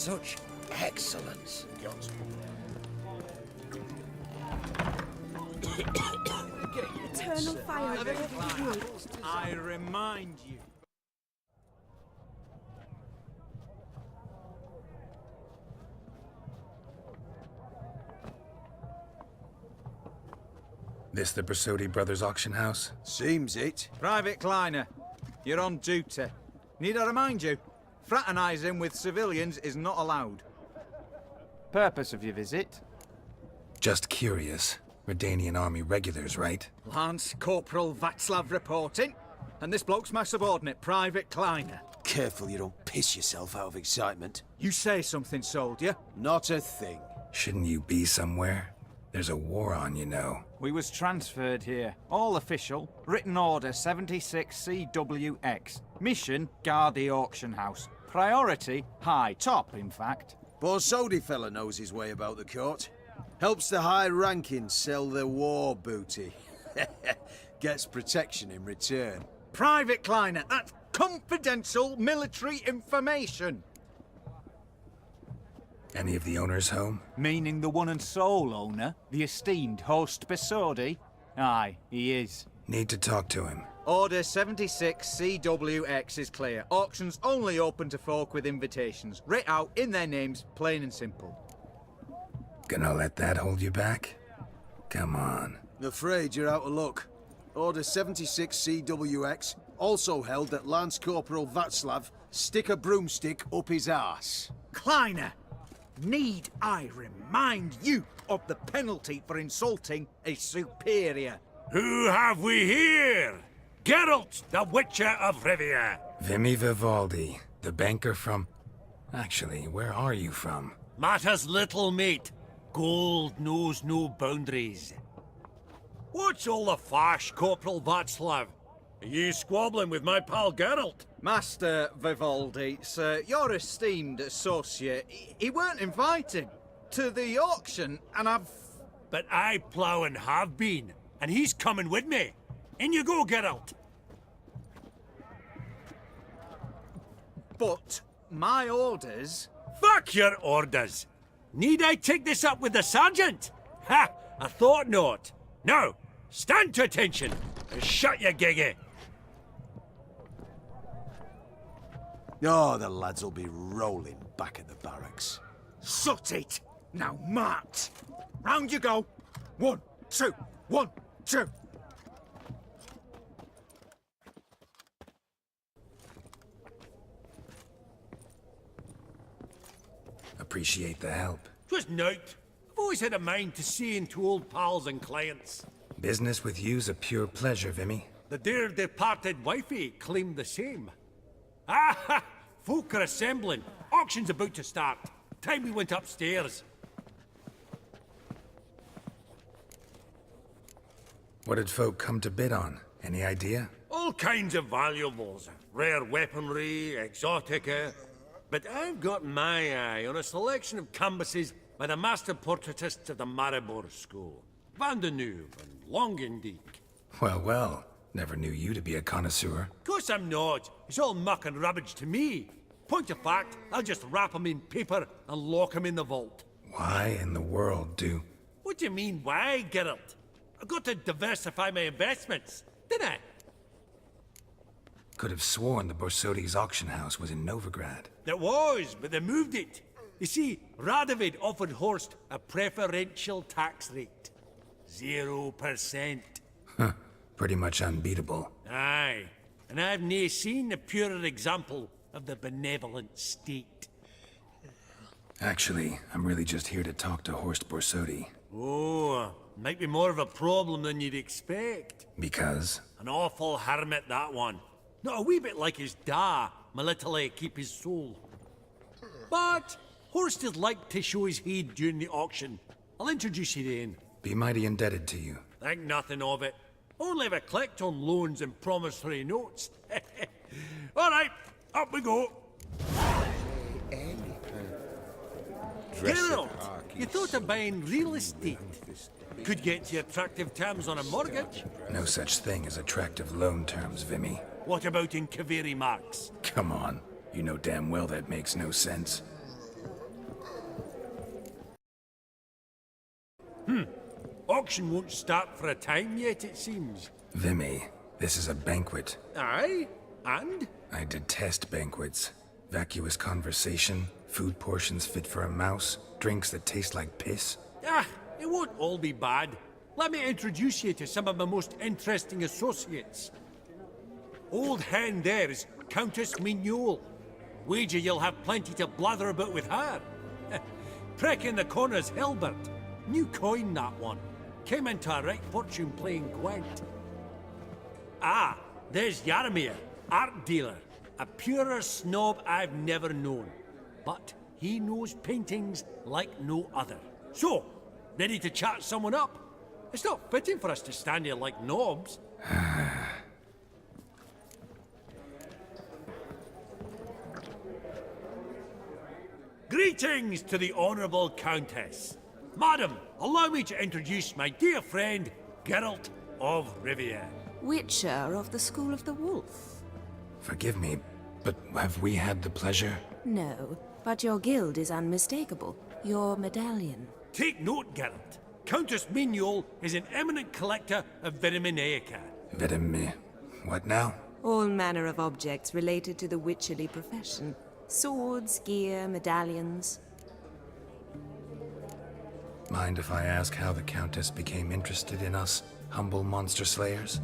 Such excellence. Eternal fire over the wood. I remind you. This the Bersodi Brothers auction house? Seems it. Private Kleiner, you're on duty. Need I remind you? Fraternizing with civilians is not allowed. Purpose of your visit? Just curious. Redanian army regulars, right? Lance Corporal Václav reporting. And this bloke's my subordinate, Private Kleiner. Careful you don't piss yourself out of excitement. You say something, soldier. Not a thing. Shouldn't you be somewhere? There's a war on, you know. We was transferred here. All official. Written order 76 CWX. Mission, guard the auction house. Priority, high. Top, in fact. Borsodi fella knows his way about the court. Helps the high rankings sell their war booty. Gets protection in return. Private Kleiner, that's confidential military information. Any of the owners home? Meaning the one and sole owner, the esteemed host Bersodi? Aye, he is. Need to talk to him. Order 76 CWX is clear. Auctions only open to folk with invitations. Writ out in their names, plain and simple. Gonna let that hold you back? Come on. Afraid you're out of luck. Order 76 CWX, also held that Lance Corporal Václav stick a broomstick up his arse. Kleiner! Need I remind you of the penalty for insulting a superior? Who have we here? Geralt, the Witcher of Rivia. Vimy Vivaldi, the banker from... Actually, where are you from? Matters little, mate. Gold knows no boundaries. What's all the fash, Corporal Václav? Are you squabbling with my pal Geralt? Master Vivaldi, sir, your esteemed associate, he weren't invited to the auction, and I've... But I plough and have been, and he's coming with me. In you go, Geralt. But my orders... Fuck your orders. Need I take this up with the sergeant? Ha! I thought not. Now, stand to attention and shut your giggy. Oh, the lads will be rolling back at the barracks. Sut it! Now march! Round you go! 1, 2, 1, 2! Appreciate the help. Twas nowt. I've always had a mind to see into old pals and clients. Business with you's a pure pleasure, Vimy. The dear departed wifey claimed the same. Ah ha! Folk are assembling. Auction's about to start. Time we went upstairs. What did folk come to bid on? Any idea? All kinds of valuables. Rare weaponry, exotica. But I've got my eye on a selection of canvases by the master portraitists of the Maribor School. Van de Neuve and Longendijk. Well, well. Never knew you to be a connoisseur. Of course I'm not. It's all muck and rubbish to me. Point of fact, I'll just wrap 'em in paper and lock 'em in the vault. Why in the world do... What do you mean, why, Geralt? I've got to diversify my investments, didn't I? Could have sworn the Borsodi's auction house was in Novigrad. It was, but they moved it. You see, Radovid offered Horst a preferential tax rate. 0%. Huh. Pretty much unbeatable. Aye, and I've nae seen a purer example of the benevolent state. Actually, I'm really just here to talk to Horst Borsodi. Oh, might be more of a problem than you'd expect. Because? An awful hermit, that one. Not a wee bit like his da, military keep his soul. But Horst would like to show his head during the auction. I'll introduce you then. Be mighty indebted to you. Think nothing of it. Only if I collect on loans and promissory notes. All right, up we go. Geralt, you thought of buying real estate? Could get you attractive terms on a mortgage. No such thing as attractive loan terms, Vimy. What about in Kaveri marks? Come on. You know damn well that makes no sense. Auction won't start for a time yet, it seems. Vimy, this is a banquet. Aye? And? I detest banquets. Vacuous conversation, food portions fit for a mouse, drinks that taste like piss. Ah, it won't all be bad. Let me introduce you to some of my most interesting associates. Old hen there is Countess Mignole. Wager you'll have plenty to blather about with her. Prick in the corner's Hilbert. New coin, that one. Came into a right fortune playing Gwent. Ah, there's Yarmir, art dealer. A purer snob I've never known. But he knows paintings like no other. So, ready to chat someone up? It's not fitting for us to stand here like knobs. Greetings to the Honourable Countess. Madam, allow me to introduce my dear friend, Geralt of Rivia. Witcher of the School of the Wolf. Forgive me, but have we had the pleasure? No, but your guild is unmistakable. Your medallion. Take note, Geralt. Countess Mignole is an eminent collector of Vitaminaica. Vitamin... what now? All manner of objects related to the witcherly profession. Swords, gear, medallions. Mind if I ask how the Countess became interested in us, humble monster slayers?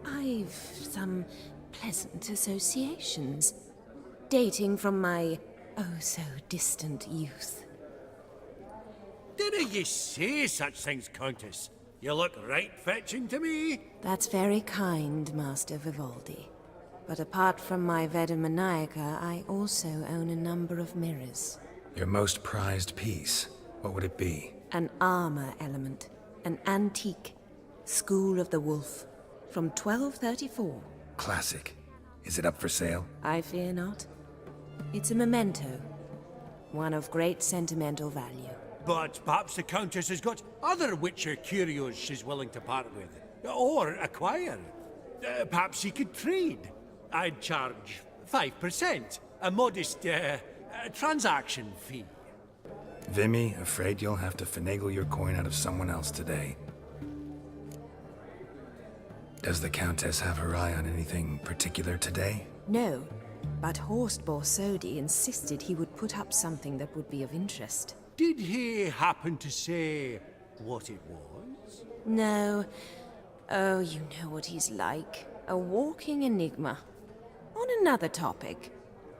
I've some pleasant associations. Dating from my oh-so-distant youth. Didn't you say such things, Countess? You look right fetching to me. That's very kind, Master Vivaldi. But apart from my Vitaminaica, I also own a number of mirrors. Your most prized piece, what would it be? An armor element. An antique. School of the Wolf. From 1234. Classic. Is it up for sale? I fear not. It's a memento. One of great sentimental value. But perhaps the Countess has got other Witcher curios she's willing to part with. Or acquire. Perhaps she could trade. I'd charge 5%. A modest, transaction fee. Vimy, afraid you'll have to finagle your coin out of someone else today. Does the Countess have her eye on anything particular today? No, but Horst Borsodi insisted he would put up something that would be of interest. Did he happen to say what it was? No. Oh, you know what he's like. A walking enigma. On another topic,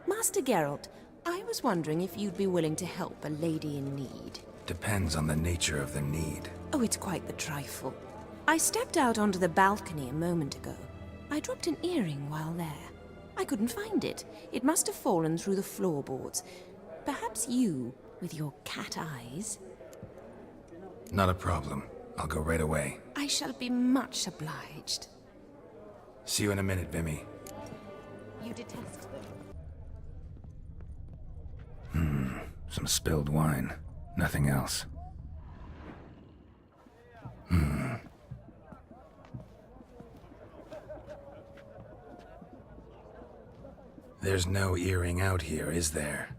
Master Geralt, I was wondering if you'd be willing to help a lady in need. Depends on the nature of the need. Oh, it's quite the trifle. I stepped out onto the balcony a moment ago. I dropped an earring while there. I couldn't find it. It must have fallen through the floorboards. Perhaps you, with your cat eyes... Not a problem. I'll go right away. I shall be much obliged. See you in a minute, Vimy. You detest them. Some spilled wine. Nothing else. There's no earring out here, is there?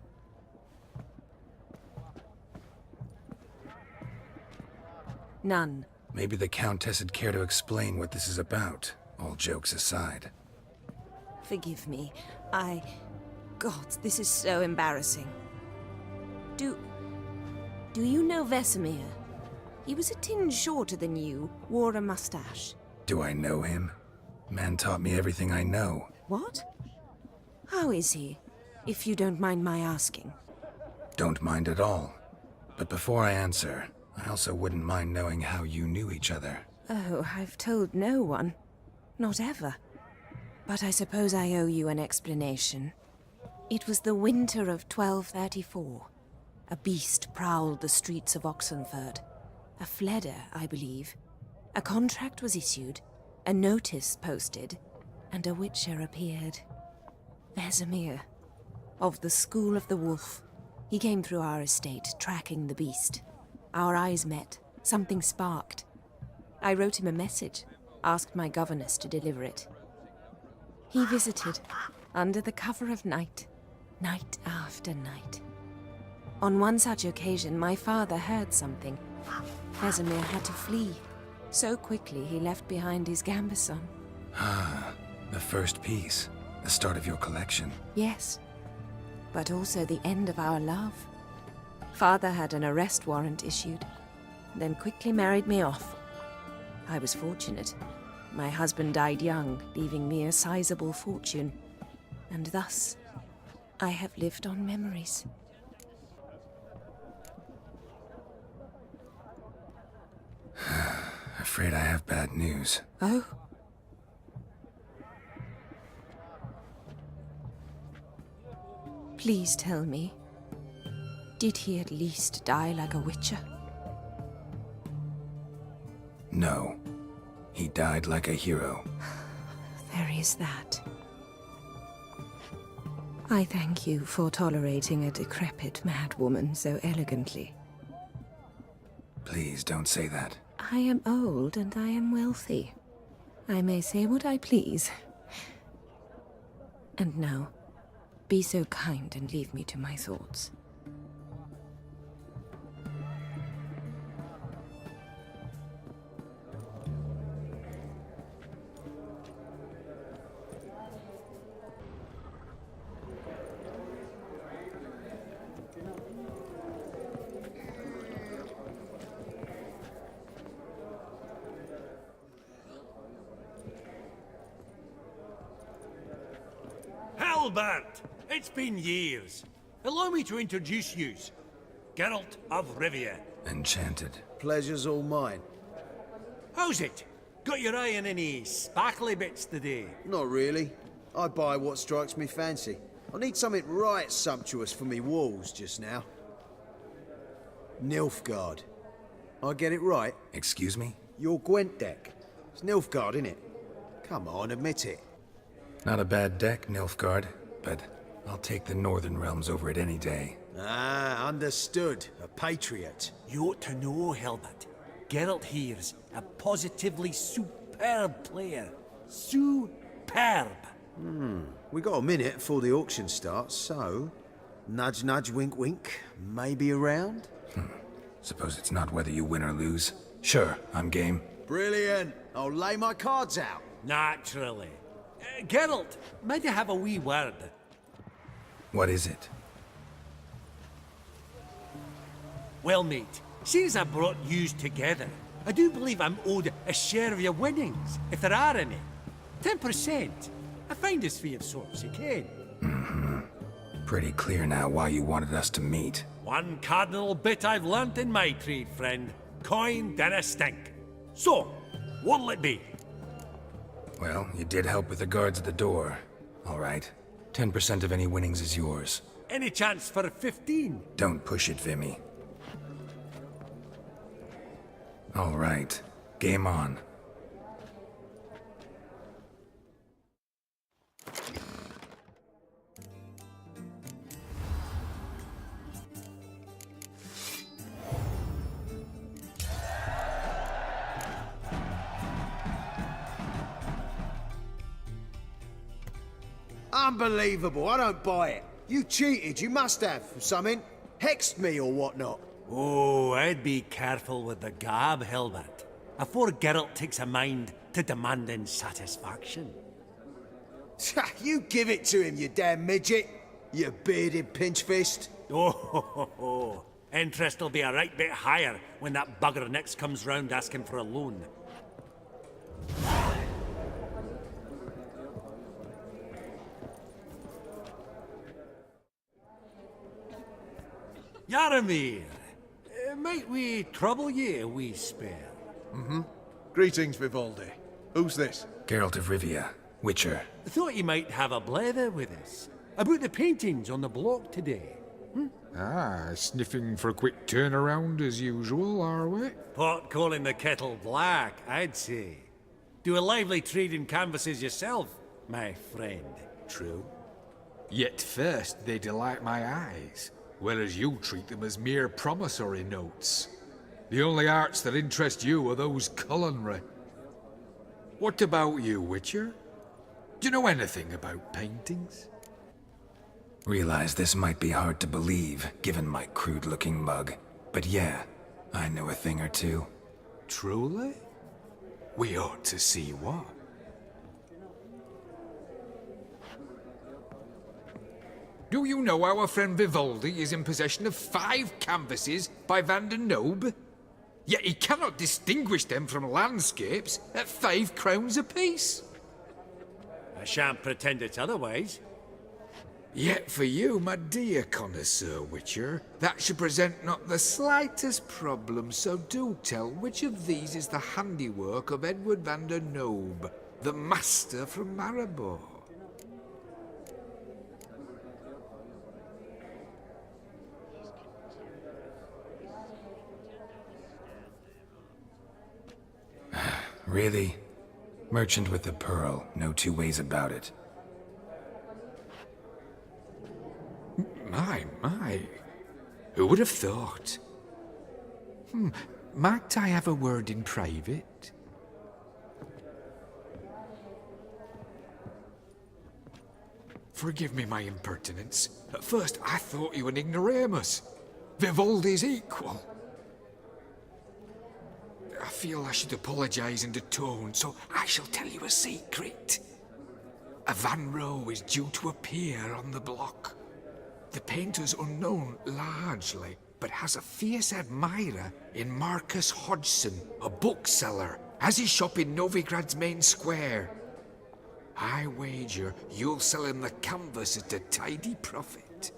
None. Maybe the Countess would care to explain what this is about, all jokes aside. Forgive me. God, this is so embarrassing. Do you know Vesemir? He was a tinge shorter than you, wore a mustache. Do I know him? Man taught me everything I know. What? How is he, if you don't mind my asking? Don't mind at all. But before I answer, I also wouldn't mind knowing how you knew each other. Oh, I've told no one. Not ever. But I suppose I owe you an explanation. It was the winter of 1234. A beast prowled the streets of Oxenford. A fledder, I believe. A contract was issued, a notice posted, and a witcher appeared. Vesemir, of the School of the Wolf. He came through our estate, tracking the beast. Our eyes met. Something sparked. I wrote him a message, asked my governess to deliver it. He visited, under the cover of night, night after night. On one such occasion, my father heard something, Vesemir had to flee. So quickly he left behind his gambeson. Ah, the first piece. The start of your collection. Yes, but also the end of our love. Father had an arrest warrant issued, then quickly married me off. I was fortunate. My husband died young, leaving me a sizable fortune. And thus, I have lived on memories. Afraid I have bad news. Oh? Please tell me, did he at least die like a witcher? No. He died like a hero. There is that. I thank you for tolerating a decrepit madwoman so elegantly. Please don't say that. I am old and I am wealthy. I may say what I please. And now, be so kind and leave me to my thoughts. Albert! It's been years. Allow me to introduce yous. Geralt of Rivia. Enchanted. Pleasure's all mine. How's it? Got your eye on any sparkly bits today? Not really. I buy what strikes me fancy. I need something right sumptuous for me walls just now. Nilfgaard. I get it right? Excuse me? Your Gwent deck. It's Nilfgaard, innit? Come on, admit it. Not a bad deck, Nilfgaard, but I'll take the Northern Realms over it any day. Ah, understood. A patriot. You ought to know, Helmut. Geralt here's a positively superb player. Superb! We got a minute before the auction starts, so... Nudge, nudge, wink, wink. Maybe around? Suppose it's not whether you win or lose. Sure, I'm game. Brilliant. I'll lay my cards out. Naturally. Geralt, might I have a wee word? What is it? Well, mate, since I brought yous together, I do believe I'm owed a share of your winnings, if there are any. 10%. A finder's fee of sorts, you can. Pretty clear now why you wanted us to meet. One cardinal bit I've learnt in my trade, friend. Coin dinna stink. So, what'll it be? Well, you did help with the guards at the door. All right. 10% of any winnings is yours. Any chance for 15? Don't push it, Vimy. All right. Game on. Unbelievable. I don't buy it. You cheated. You must have. Something. Hexed me or whatnot. Oh, I'd be careful with the gab, Helmut. Afore Geralt takes a mind to demanding satisfaction. You give it to him, you damn midget. You bearded pinchfist. Oh, interest'll be a right bit higher when that bugger next comes round asking for a loan. Yaramir, might we trouble ye a wee spell? Greetings, Vivaldi. Who's this? Geralt of Rivia, Witcher. Thought you might have a blether with us. About the paintings on the block today. Ah, sniffing for a quick turnaround as usual, are we? Pot calling the kettle black, I'd say. Do a lively trade in canvases yourself, my friend. True. Yet first they delight my eyes, whereas you treat them as mere promissory notes. The only arts that interest you are those culinary. What about you, Witcher? Do you know anything about paintings? Realize this might be hard to believe, given my crude-looking mug. But yeah, I know a thing or two. Truly? We ought to see what. Do you know our friend Vivaldi is in possession of 5 canvases by Van der Nobe? Yet he cannot distinguish them from landscapes at 5 crowns apiece. I shan't pretend it's otherwise. Yet for you, my dear connoisseur Witcher, that should present not the slightest problem, so do tell which of these is the handiwork of Edward van der Nobe, the master from Maribor. Really? Merchant with the pearl, no two ways about it. My. Who would have thought? Might I have a word in private? Forgive me my impertinence. At first I thought you an ignoramus. Vivaldi's equal. I feel I should apologize in the tone, so I shall tell you a secret. A Van Rowe is due to appear on the block. The painter's unknown largely, but has a fierce admirer in Marcus Hodgson, a bookseller, has his shop in Novigrad's main square. I wager you'll sell him the canvas at a tidy profit.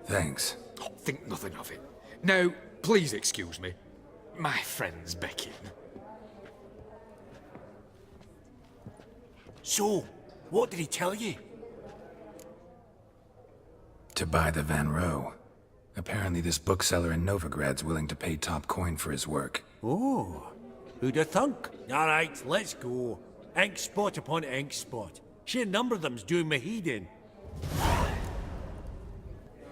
Thanks. Oh, think nothing of it. Now, please excuse me. My friend's beckon. So, what did he tell you? To buy the Van Rowe. Apparently this bookseller in Novigrad's willing to pay top coin for his work. Oh, who'd have thunk? All right, let's go. Ink spot upon ink spot. Sheer number of them's doing me heed in.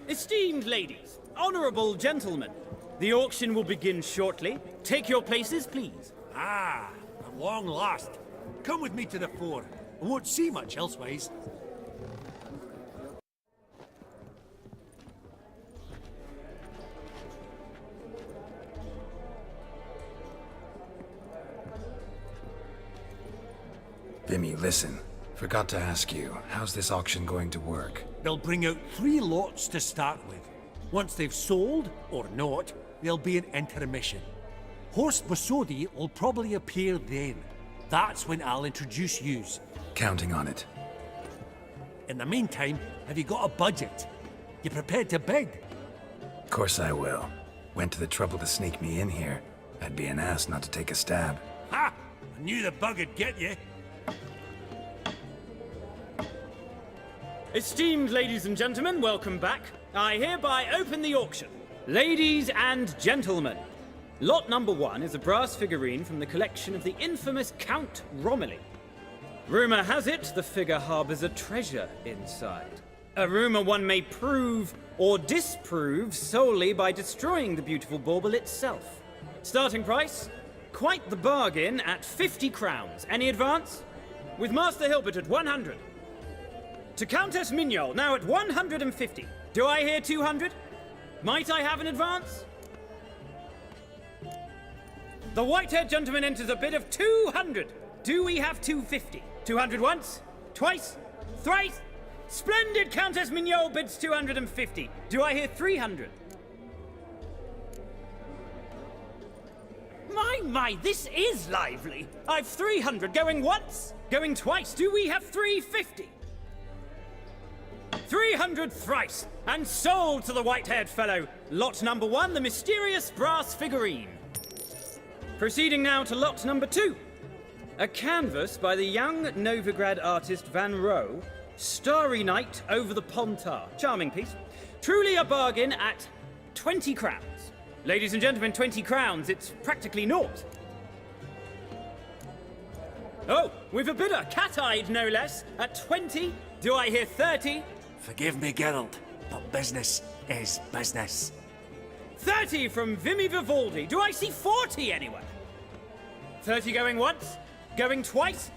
Esteemed ladies, honourable gentlemen, the auction will begin shortly. Take your places, please. Ah, at long last. Come with me to the fore. I won't see much elsewise. Vimy, listen. Forgot to ask you, how's this auction going to work? They'll bring out 3 lots to start with. Once they've sold, or not, there'll be an intermission. Horst Bosodi will probably appear then. That's when I'll introduce yous. Counting on it. In the meantime, have you got a budget? You prepared to bid? Of course I will. Went to the trouble to sneak me in here. I'd be an ass not to take a stab. Ha! I knew the bug would get you. Esteemed ladies and gentlemen, welcome back. I hereby open the auction. Ladies and gentlemen, lot number 1 is a brass figurine from the collection of the infamous Count Romilly. Rumour has it the figure harbours a treasure inside. A rumour one may prove or disprove solely by destroying the beautiful bauble itself. Starting price? Quite the bargain at 50 crowns. Any advance? With Master Hilbert at 100. To Countess Mignol, now at 150. Do I hear 200? Might I have an advance? The white-haired gentleman enters a bid of 200. Do we have 250? 200 once? Twice? Thrice? Splendid Countess Mignol bids 250. Do I hear 300? My, this is lively. I've 300 going once, going twice. Do we have 350? 300 thrice, and sold to the white-haired fellow. Lot number 1, the mysterious brass figurine. Proceeding now to lot number 2. A canvas by the young Novigrad artist Van Rowe, Starry Night over the Pontar. Charming piece. Truly a bargain at 20 crowns. Ladies and gentlemen, 20 crowns, it's practically naught. Oh, we've a bidder, cat-eyed no less, at 20. Do I hear 30? Forgive me, Geralt, but business is business. 30 from Vimy Vivaldi. Do I see 40 anywhere? 30 going once? Going twice?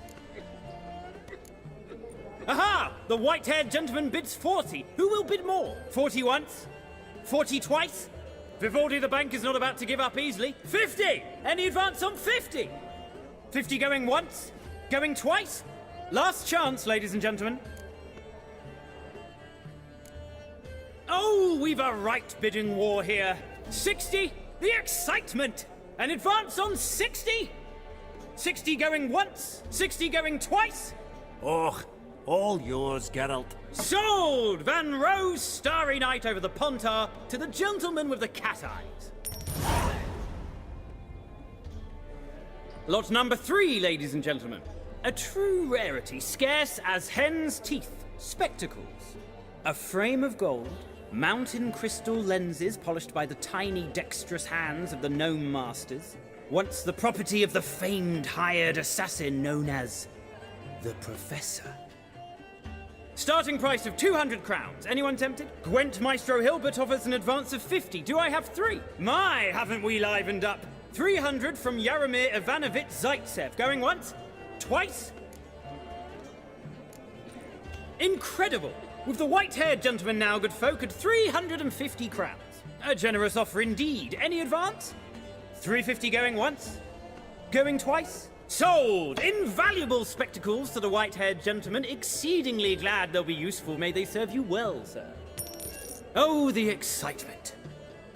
Aha! The white-haired gentleman bids 40. Who will bid more? 40 once? 40 twice? Vivaldi the bank is not about to give up easily. 50! Any advance on 50? 50 going once? Going twice? Last chance, ladies and gentlemen. Oh, we've a right bidding war here. 60? The excitement! An advance on 60? 60 going once? 60 going twice? Och, all yours, Geralt. Sold! Van Roe's starry night over the Pontar to the gentleman with the cat eyes. Lot number 3, ladies and gentlemen. A true rarity, scarce as hen's teeth. Spectacles. A frame of gold, mountain crystal lenses polished by the tiny dexterous hands of the gnome masters. Once the property of the famed hired assassin known as the Professor. Starting price of 200 crowns. Anyone tempted? Gwent Maestro Hilbert offers an advance of 50. Do I have 3? My, haven't we livened up? 300 from Yaromir Ivanovich Zaitsev. Going once? Twice? Incredible! With the white-haired gentleman now, good folk, at 350 crowns. A generous offer indeed. Any advance? 350 going once? Going twice? Sold! Invaluable spectacles to the white-haired gentleman. Exceedingly glad they'll be useful. May they serve you well, sir. Oh, the excitement.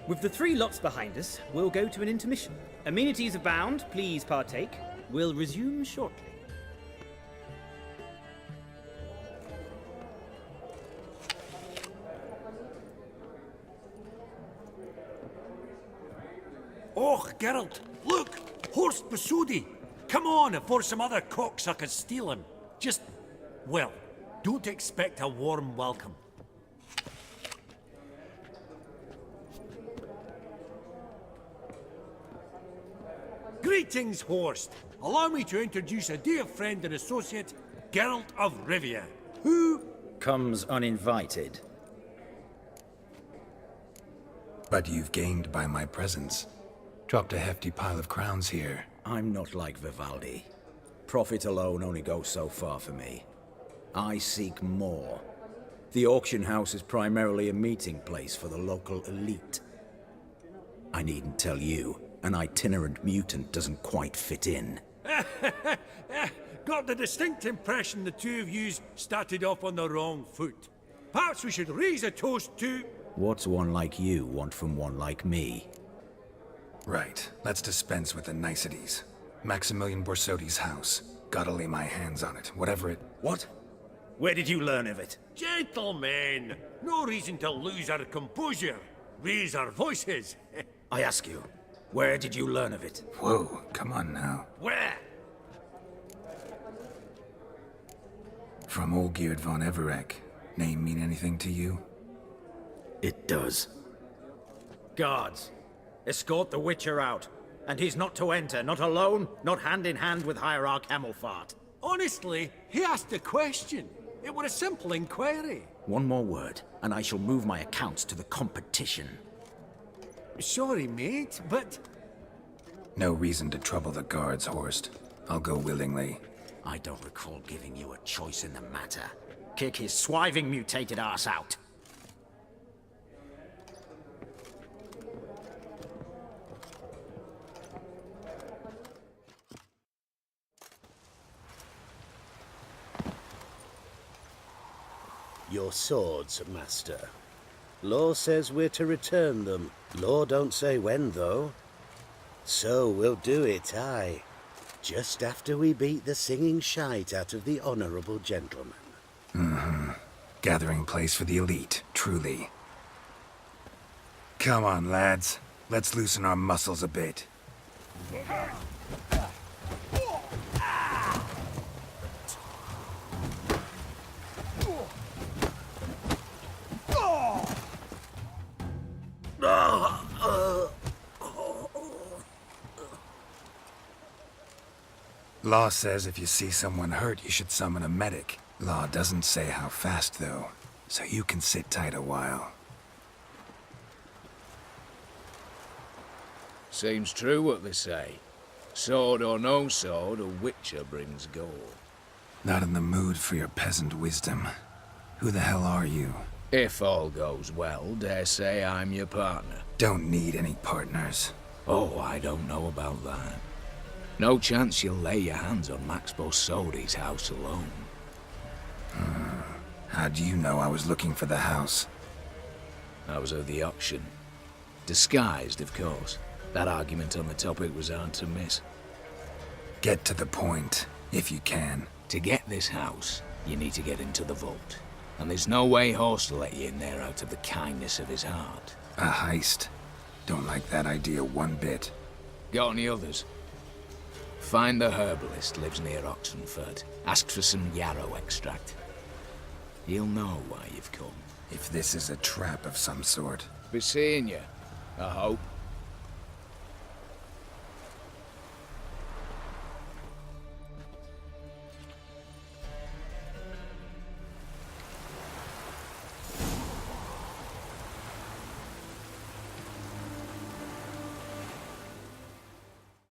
With the 3 lots behind us, we'll go to an intermission. Amenities abound. Please partake. We'll resume shortly. Och, Geralt, look! Horst Basudi! Come on before some other cocksuckers steal him. Just, well, don't expect a warm welcome. Greetings, Horst. Allow me to introduce a dear friend and associate, Geralt of Rivia, who comes uninvited. But you've gained by my presence. Dropped a hefty pile of crowns here. I'm not like Vivaldi. Profit alone only goes so far for me. I seek more. The auction house is primarily a meeting place for the local elite. I needn't tell you, an itinerant mutant doesn't quite fit in. got the distinct impression the two of yous started off on the wrong foot. Perhaps we should raise a toast to... What's one like you want from one like me? Right, let's dispense with the niceties. Maximilian Borsodi's house. Gotta lay my hands on it, whatever it... What? Where did you learn of it? Gentlemen, no reason to lose our composure. Raise our voices. I ask you, where did you learn of it? Whoa, come on now. Where? From Olgierd von Everek. Name mean anything to you? It does. Guards, escort the Witcher out. And he's not to enter, not alone, not hand in hand with Hierarch Hamilfart. Honestly, he asked a question. It were a simple inquiry. One more word, and I shall move my accounts to the competition. Sorry, mate, but... No reason to trouble the guards, Horst. I'll go willingly. I don't recall giving you a choice in the matter. Kick his swiving mutated ass out. Your swords, Master. Law says we're to return them. Law don't say when, though. So we'll do it, aye. Just after we beat the singing shite out of the honourable gentleman. Mm-hmm. Gathering place for the elite, truly. Come on, lads. Let's loosen our muscles a bit. Law says if you see someone hurt, you should summon a medic. Law doesn't say how fast, though, so you can sit tight a while. Seems true what they say. Sword or no sword, a Witcher brings gold. Not in the mood for your peasant wisdom. Who the hell are you? If all goes well, dare say I'm your partner. Don't need any partners. Oh, I don't know about that. No chance you'll lay your hands on Max Borsodi's house alone. How do you know I was looking for the house? I was at the auction. Disguised, of course. That argument on the topic was hard to miss. Get to the point, if you can. To get this house, you need to get into the vault. And there's no way Horst will let you in there out of the kindness of his heart. A heist. Don't like that idea one bit. Got any others? Find the herbalist, lives near Oxenford. Ask for some yarrow extract. He'll know why you've come. If this is a trap of some sort. Be seeing you, I hope.